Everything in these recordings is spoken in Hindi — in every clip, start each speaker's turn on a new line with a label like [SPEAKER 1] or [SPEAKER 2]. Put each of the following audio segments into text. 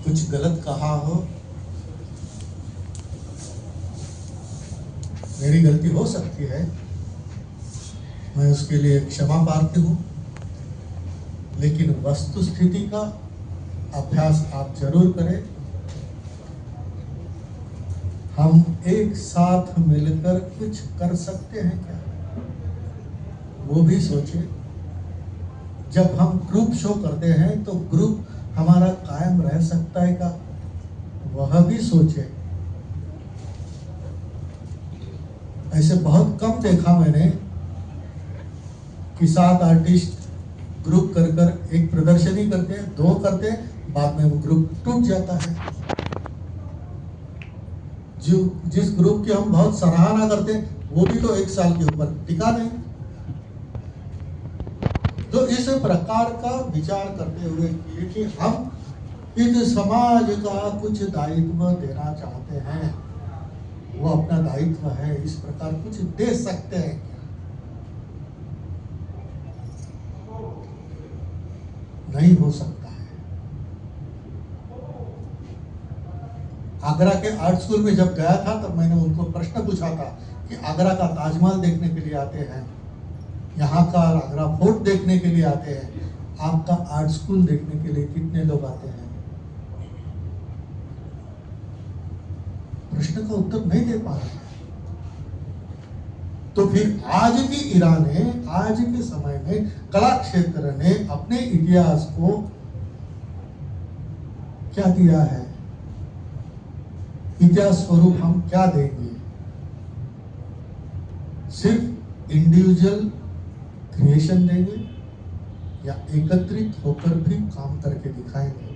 [SPEAKER 1] कुछ गलत कहा हो, मेरी गलती हो सकती है, मैं उसके लिए क्षमा प्रार्थी हूँ, लेकिन वस्तु स्थिति का अभ्यास आप जरूर करें। हम एक साथ मिलकर कुछ कर सकते हैं क्या, वो भी सोचें। जब हम ग्रुप शो करते हैं तो ग्रुप हमारा कायम रह सकता है क्या, वह भी सोचें। ऐसे बहुत कम देखा मैंने कि 7 आर्टिस्ट ग्रुप कर कर एक प्रदर्शनी करते हैं, 2 करते हैं, बाद में वो ग्रुप टूट जाता है। जो जिस ग्रुप की हम बहुत सराहना करते हैं वो भी तो 1 साल के ऊपर टिका नहीं। तो इस प्रकार का विचार करते हुए कि हम इस समाज का कुछ दायित्व देना चाहते हैं, वो अपना दायित्व है, इस प्रकार कुछ दे सकते हैं क्या? नहीं हो सकता है। आगरा के आर्ट स्कूल में जब गया था तब मैंने उनको प्रश्न पूछा था कि आगरा का ताजमहल देखने के लिए आते हैं, यहाँ का आगरा फोर्ट देखने के लिए आते हैं, आपका आर्ट स्कूल देखने के लिए कितने लोग आते हैं? प्रश्न का उत्तर नहीं दे पा रहे हैं। तो फिर आज की इरा ने, आज के समय में कला क्षेत्र ने अपने इतिहास को क्या दिया है? इतिहास स्वरूप हम क्या देंगे? सिर्फ इंडिविजुअल क्रिएशन देंगे या एकत्रित होकर भी काम करके दिखाएंगे?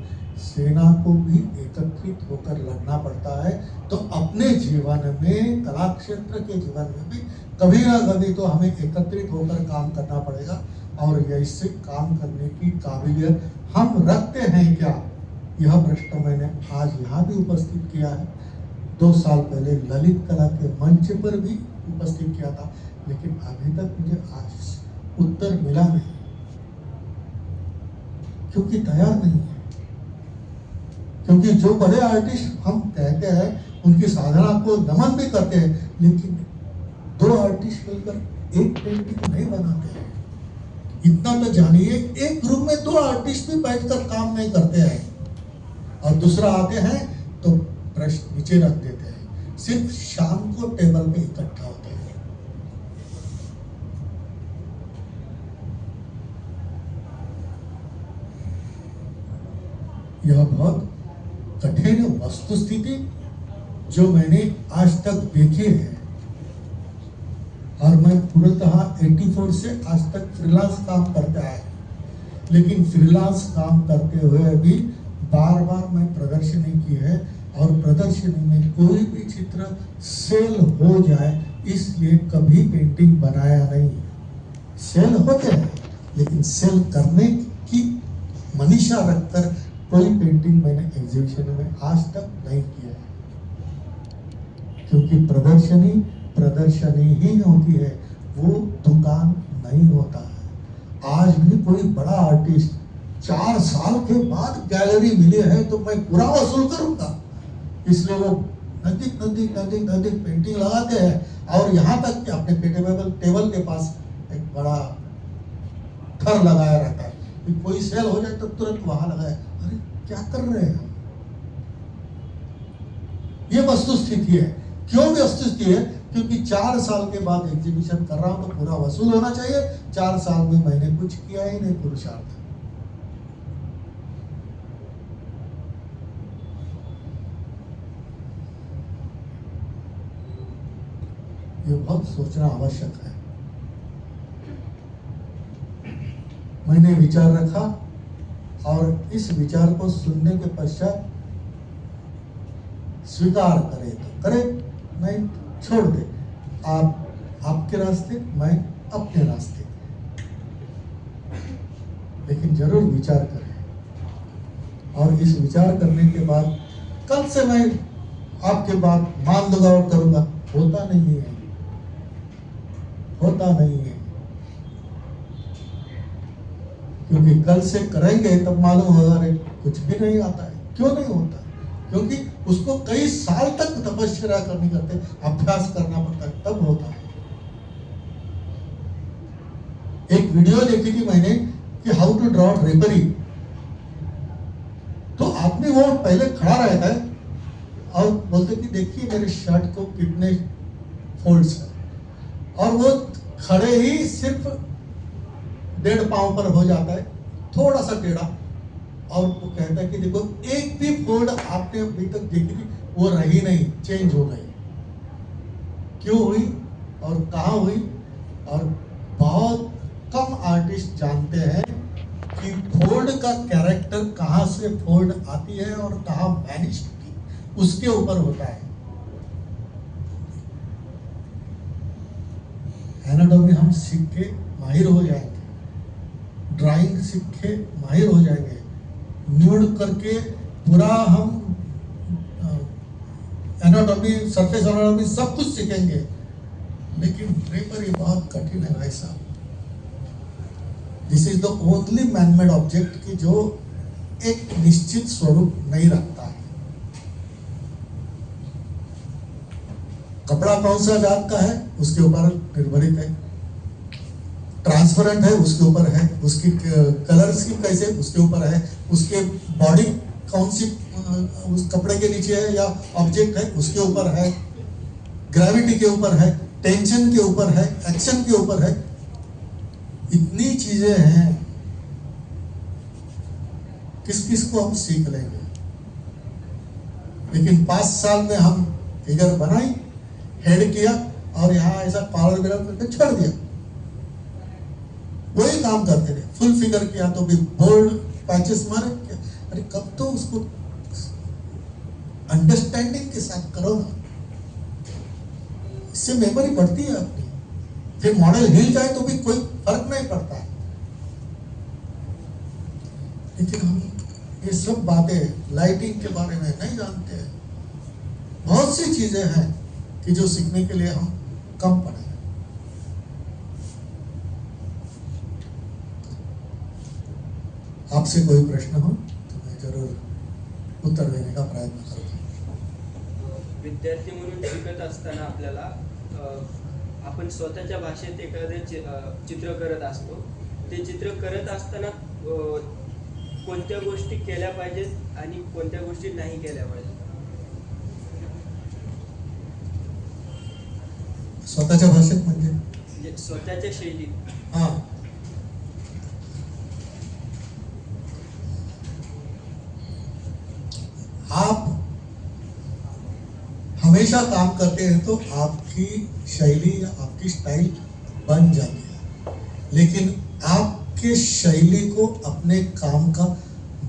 [SPEAKER 1] सेना को भी एकत्रित होकर लड़ना पड़ता है, तो अपने जीवन में, कला क्षेत्र के जीवन में भी कभी ना कभी तो हमें एकत्रित होकर काम करना पड़ेगा। और इससे काम करने की काबिलियत हम रखते हैं क्या, यह प्रश्न मैंने आज यहाँ भी उपस्थित किया है। 2 साल पहले ललित कला के मंच पर भी उपस्थित किया था, लेकिन अभी तक मुझे आज उत्तर मिला नहीं, क्योंकि तैयार नहीं है। क्योंकि जो बड़े आर्टिस्ट हम कहते हैं उनकी साधना को नमन भी करते हैं, लेकिन 2 आर्टिस्ट मिलकर एक पेंटिंग नहीं बनाते हैं। इतना तो जानिए, एक ग्रुप में 2 आर्टिस्ट भी बैठकर काम नहीं करते हैं, और दूसरा आते हैं तो ब्रश नीचे रख देते हैं, सिर्फ शाम को टेबल पे इकट्ठा होते हैं। यह बहुत कठिन वस्तुस्थिति जो मैंने आज तक देखी है, और मैं पूर्णतः 84 से आज तक फ्रीलांस काम करता है, लेकिन फ्रीलांस काम करते हुए भी बार बार मैं प्रदर्शनी की है, और प्रदर्शनी में कोई भी चित्र सेल हो जाए इसलिए कभी पेंटिंग बनाया नहीं। सेल होते हैं, लेकिन सेल करने की मनीषा रखकर कोई पेंटिंग मैंने एग्जीबिशन में आज तक नहीं किया है, क्योंकि प्रदर्शनी ही होती है, वो दुकान नहीं होता है। आज भी कोई बड़ा आर्टिस्ट 4 साल के बाद गैलरी मिली है तो मैं पूरा वसूल करूंगा, इसलिए वो नजदीक पेंटिंग लगाते हैं, और यहाँ तक कि अपने टेबल के पास एक बड़ा थर लगाया रहता है कि कोई सेल हो जाए तो तुरंत वहां लगाए। अरे क्या कर रहे हैं हम? ये वस्तुस्थिति है। क्यों वस्तुस्थिति है? क्योंकि 4 साल के बाद एग्जीबिशन कर रहा हूं तो पूरा वसूल होना चाहिए। 4 साल में मैंने कुछ किया ही नहीं पुरुषार्थ। ये बहुत सोचना आवश्यक है। मैंने विचार रखा, और इस विचार को सुनने के पश्चात स्वीकार करे तो करे, नहीं छोड़ दे। आप आपके रास्ते, मैं अपने रास्ते, लेकिन जरूर विचार करें। और इस विचार करने के बाद कल से मैं आपके बात मान लूंगा और करूंगा, होता नहीं है, होता नहीं है। क्योंकि कल से करेंगे तब मालूम होगा कुछ भी नहीं आता है। क्यों नहीं होता? क्योंकि उसको कई साल तक तपस्या करनी करते, अभ्यास करना पड़ता है, तब होता है। एक वीडियो देखी थी मैंने कि हाउ टू ड्रॉ ड्रेपरी। तो आदमी वो पहले खड़ा रहता है और बोलते कि देखिए मेरे शर्ट को कितने फोल्ड्स है, और वो खड़े ही सिर्फ 1.5 पाँव पर हो जाता है, थोड़ा सा टेढ़ा, और वो कहता है कि देखो एक भी फोल्ड आपने अभी तक देखी थी वो रही नहीं, चेंज हो गई। क्यों हुई और कहाँ हुई? और बहुत कम आर्टिस्ट जानते हैं कि फोल्ड का कैरेक्टर कहाँ से फोल्ड आती है और कहाँ वैनिश होती है, उसके ऊपर होता है। एनाटॉमी हम सीख के माहिर हो जाएंगे, ड्राइंग सीख के माहिर हो जाएंगे, न्यूड करके पूरा हम एनाटॉमी, सरफेस एनाटॉमी सब कुछ सीखेंगे, लेकिन ड्रेपरी बहुत कठिन है भाई साहब। This is the only manmade object कि जो एक निश्चित स्वरूप नहीं रखता है। कपड़ा कौन सा जात का है उसके ऊपर निर्भरित है, ट्रांसपेरेंट है उसके ऊपर है, उसकी कलर स्कीम कैसे उसके ऊपर है, उसके बॉडी कौन सी उस कपड़े के नीचे है या ऑब्जेक्ट है उसके ऊपर है, ग्रेविटी के ऊपर है, टेंशन के ऊपर है, एक्शन के ऊपर है। इतनी चीजें हैं, किस किस को हम सीख लेंगे। लेकिन 5 साल में हम फिगर बनाई, हेड किया और यहाँ ऐसा कॉलर विलर करके छोड़ दिया, वही काम करते रहे। फुल फिगर किया तो भी बोल्ड पैचेस मारे, अरे कब तो उसको अंडरस्टैंडिंग के साथ करो ना, इससे मेमोरी बढ़ती है अपनी। फिर मॉडल हिल जाए तो भी कोई फर्क नहीं पड़ता है। लेकिन हम ये सब बातें लाइटिंग के बारे में नहीं जानते हैं। बहुत सी चीजें हैं कि जो सीखने के लिए हम कम पढ़े। आपसे कोई प्रश्न हो तो मैं जरूर उत्तर देने का प्रयत्न करूँगा।
[SPEAKER 2] विद्यार्थी म्हणून शिकत असताना आपल्याला आपण स्वतःच्या भाषेत एखादे चित्र करत असतो, ते चित्र करत असताना कोणत्या गोष्टी केल्या पाहिजेत आणि कोणत्या गोष्टी नाही केल्या पाहिजेत?
[SPEAKER 1] स्वतःच्या भाषेत म्हणजे
[SPEAKER 2] स्वतःच्या शैलीत।
[SPEAKER 1] हाँ, आप हमेशा काम करते हैं तो आपकी शैली या आपकी स्टाइल बन जाती है, लेकिन आपके शैली को अपने काम का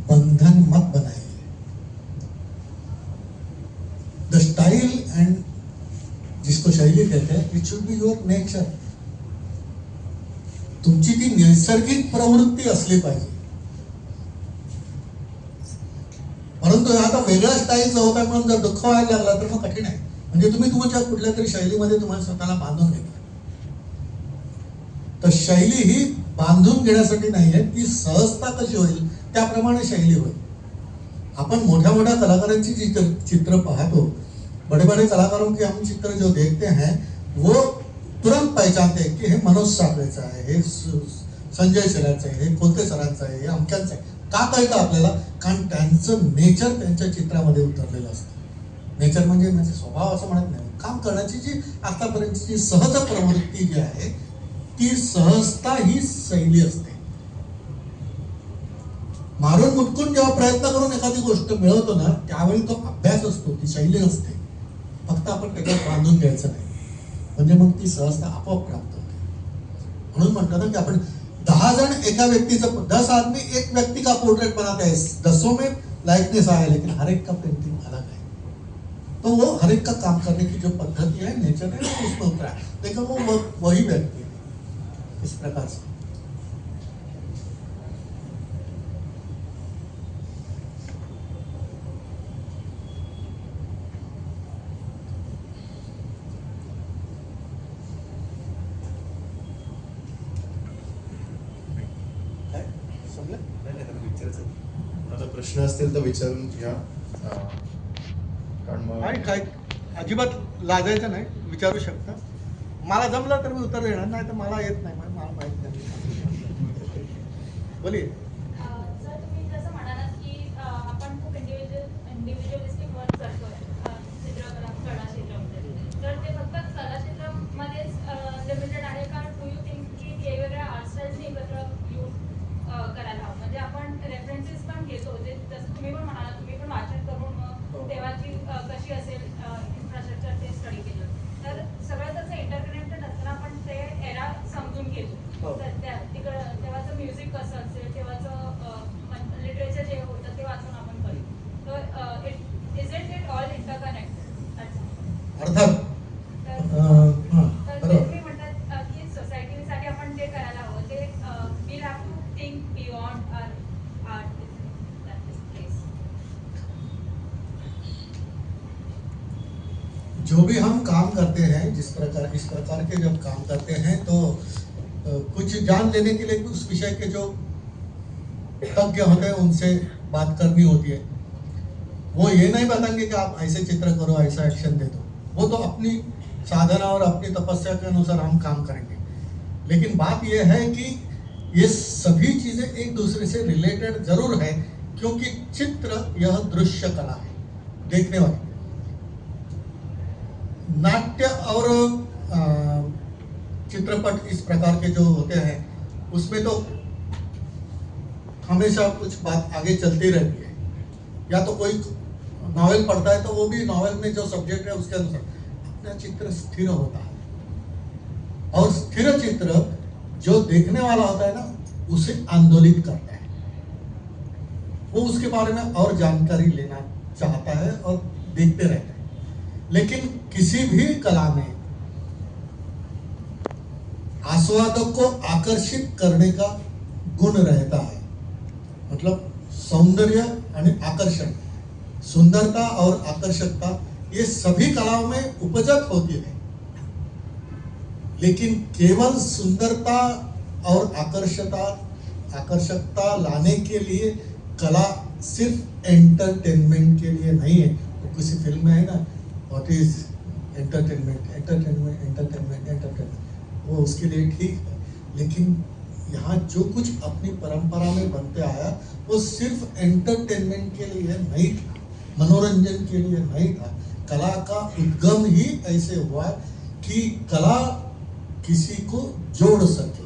[SPEAKER 1] बंधन मत बनाइए। द स्टाइल एंड जिसको शैली कहते हैं, it should be your nature. तुमची ती नैसर्गिक प्रवृत्ती असली पाहिजे। परंतु आता वेगळ्या स्टाईलचा होता म्हणून जर दुःख व्हायला लागला तर मग कठीण आहे। म्हणजे तुम्ही तुमच्या कुठल्या तरी शैलीमध्ये तुम्हाला स्वतःला बांधून घेता, तर शैली ही बांधून घेण्यासाठी नाहीये, ती सहजता कशी होईल त्याप्रमाणे शैली होईल। अपन मोठ्या मोठ्या कलाकारांची जी चित्र पाहतो, बड़े बड़े कलाकारों के हम चित्र जो देखते हैं वो तुरंत पहचानते हैं कि हे मनोज साखरेचं आहे, हे संजय शिराचं आहे, हे कोलते सरांचं आहे, हे अमक्यांचं आहे। का कळतं आपल्याला? कारण त्यांचं नेचर त्यांच्या चित्रामध्ये उतरलेलं असतं। नेचर म्हणजे स्वभाव असं म्हणत नाही, काम करण्याची जी आतापर्यंतची सहज प्रवृत्ती जी आहे ती सहजता ही शैली असते। मारून मुटकून जेव्हा प्रयत्न करून एखादी गोष्ट मिळवतो ना, त्यावेळी तो अभ्यास असतो, ती शैली असते। फक्त आपण त्याच्यात बांधून घ्यायचं नाही, म्हणजे मग ती सहजता आपोआप प्राप्त होते। म्हणून म्हणतात ना की आपण 10 जण एका व्यक्तीचं, 10 आदमी एक व्यक्ति का पोर्ट्रेट बनाते हैं, 10 में लाइकनेस आया, लेकिन हर एक का पेंटिंग अलग है। तो वो हर एक का काम करने की जो पद्धति है, नेचर है, वो उसमें उतरा है, लेकिन वो वही व्यक्ति है। इस प्रकार से
[SPEAKER 3] प्रश्न असतील तर विचारून घ्या. कारण मग
[SPEAKER 1] आणि काय अजिबात लाजायचं नाही, विचारू शकता. मला जमलं तर मी उत्तर देणार, नाही तर मला येत नाही, मला माहित नाही. बोलिये.
[SPEAKER 4] सर तुम्ही जसं म्हणालात की आपण खूप इंडिव्हिज्युअलिस्टिक वर्क करतोय चित्रकला कला क्षेत्रामध्ये, तर ते फक्त कला क्षेत्रामध्येच लिमिटेड आहे का? डू यू थिंक की वेगवेगळ्या आर्ट स्टाईल्सनी एकत्र येऊन करायला हवं? म्हणजे आपण रेफरन्सेस पण घेतो, जे जसं तुम्ही पण म्हणालात, तुम्ही पण वाचन करून मग तेव्हाची कशी असेल इन्फ्रास्ट्रक्चर ते स्टडी केलं, तर सगळं तसं इंटरकनेक्टेड असताना आपण ते एरा समजून घेतो. तर तेव्हाचं म्युझिक कसं असेल, तेव्हाचं लिटरेचर जे होतं ते वाचून आपण करू. तर इज इट ऑल इंटरकनेक्टेड?
[SPEAKER 1] अर्थात
[SPEAKER 4] तर
[SPEAKER 1] बरोबर.
[SPEAKER 4] तुम्ही म्हणतात की सोसायटीसाठी आपण जे करायला हवं ते we have to think beyond art place.
[SPEAKER 1] जो भी हम काम करते हैं, इस प्रकार के जब काम करते हैं तो कुछ जान लेने के लिए उस विषय के जो तज्ञ होते हैं उनसे बात करनी होती है. वो ये नहीं बताएंगे कि आप ऐसे चित्र करो, ऐसा एक्शन दे दो. वो तो अपनी साधना और अपनी तपस्या के अनुसार हम काम करेंगे. लेकिन बात यह है कि ये सभी चीजें एक दूसरे से रिलेटेड जरूर है, क्योंकि चित्र यह दृश्य कला है, देखने वाली. नाट्य और चित्रपट इस प्रकार के जो होते हैं उसमें तो हमेशा कुछ बात आगे चलती रहती है. या तो कोई नॉवेल पढ़ता है तो वो भी नॉवेल में जो सब्जेक्ट है उसके अनुसार अपना चित्र स्थिर होता है. और स्थिर चित्र जो देखने वाला होता है ना उसे आंदोलित करता है. वो उसके बारे में और जानकारी लेना चाहता है और देखते रहता है. लेकिन किसी भी कला में आस्वादक को आकर्षित करने का गुण रहता है. मतलब सौंदर्य आणि आकर्षण, सुंदरता और आकर्षकता ये सभी कलाओं में उपजत होती है. लेकिन केवल सुंदरता और आकर्षकता लाने के लिए कला सिर्फ एंटरटेनमेंट के लिए नहीं है. तो किसी फिल्म में है ना, व्हाट इज एंटरटेनमेंट, वो उसके लिए ठीक है. लेकिन यहाँ जो कुछ अपनी परंपरा में बनते आया वो सिर्फ एंटरटेनमेंट के लिए नहीं था, मनोरंजन के लिए नहीं था. कला का उद्गम ही ऐसे हुआ कि कला किसी को जोड़ सके,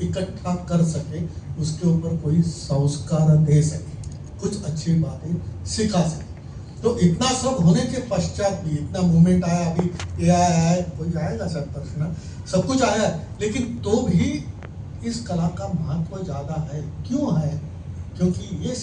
[SPEAKER 1] इकट्ठा कर सके, उसके ऊपर कोई संस्कार दे सके, कुछ अच्छी बातें सिखा सके. तो इतना सब होने के पश्चात भी इतना मूवमेंट आया, अभी AI आया, कोई आएगा सर प्रश्न, सब कुछ आया, लेकिन तो भी इस कला का महत्व ज्यादा है. क्यों है? क्योंकि ये